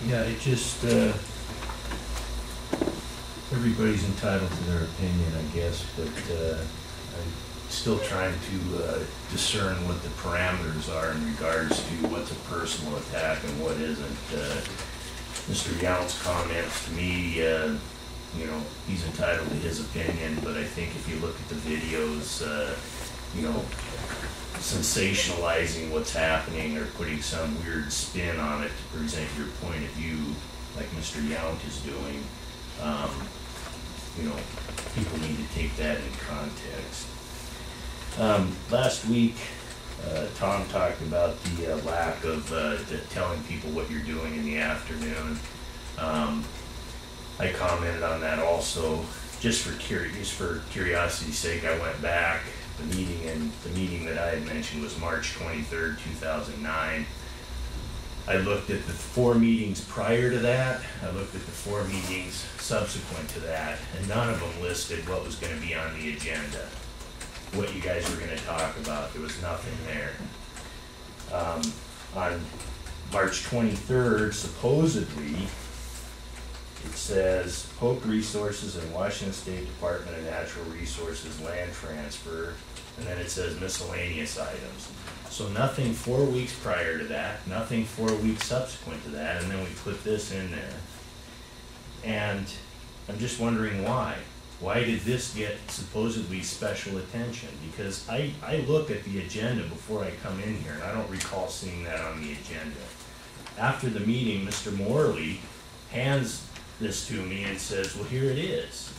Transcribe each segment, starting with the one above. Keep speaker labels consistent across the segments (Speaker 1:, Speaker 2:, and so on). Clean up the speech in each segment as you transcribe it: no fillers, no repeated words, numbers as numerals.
Speaker 1: Yeah, it just, everybody's entitled to their opinion, I guess, but I'm still trying to discern what the parameters are in regards to what's a personal attack and what isn't. Mr. Yount's comments to me, you know, he's entitled to his opinion, but I think if you look at the videos, you know, sensationalizing what's happening or putting some weird spin on it to present your point of view, like Mr. Yount is doing, you know, people need to take that in context. Last week, Tom talked about the lack of telling people what you're doing in the afternoon. I commented on that also. Just for curiosity's sake, I went back. The meeting that I had mentioned was March 23rd, 2009. I looked at the 4 meetings prior to that. I looked at the 4 meetings subsequent to that, and none of them listed what was going to be on the agenda, what you guys were going to talk about. There was nothing there. On March 23rd, supposedly, it says Polk Resources and Washington State Department of Natural Resources land transfer, and then it says miscellaneous items. So nothing 4 weeks prior to that, nothing 4 weeks subsequent to that, and then we put this in there. And I'm just wondering why. Why did this get supposedly special attention? Because I look at the agenda before I come in here, and I don't recall seeing that on the agenda. After the meeting, Mr. Morley hands this to me and says, well, here it is.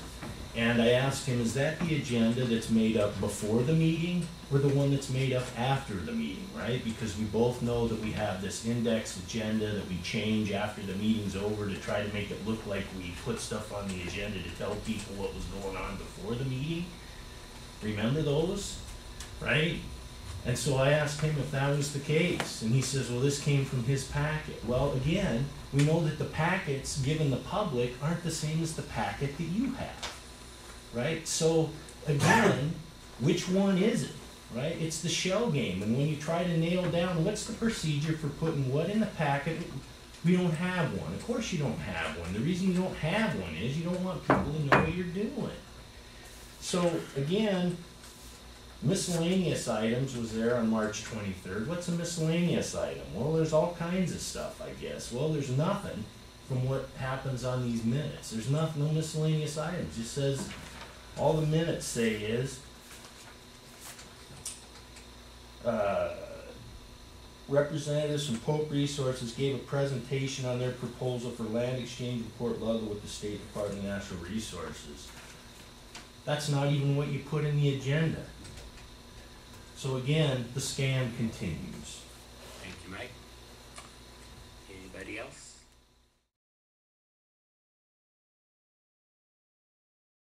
Speaker 1: And I asked him, is that the agenda that's made up before the meeting or the one that's made up after the meeting, right? Because we both know that we have this index agenda that we change after the meeting's over to try to make it look like we put stuff on the agenda to tell people what was going on before the meeting. Remember those, right? And so I asked him if that was the case, and he says, well, this came from his packet. Well, again, we know that the packets given the public aren't the same as the packet that you have, right? So, again, which one is it, right? It's the shell game, and when you try to nail down what's the procedure for putting what in the packet, we don't have one. Of course you don't have one. The reason you don't have one is you don't want people to know what you're doing. So, again, miscellaneous items was there on March 23rd. What's a miscellaneous item? Well, there's all kinds of stuff, I guess. Well, there's nothing from what happens on these minutes. There's no miscellaneous items. It says, all the minutes say is, representatives from Polk Resources gave a presentation on their proposal for land exchange with Port Ludlow with the State Department of Natural Resources. That's not even what you put in the agenda. So again, the scam continues.
Speaker 2: Thank you, Mike. Anybody else?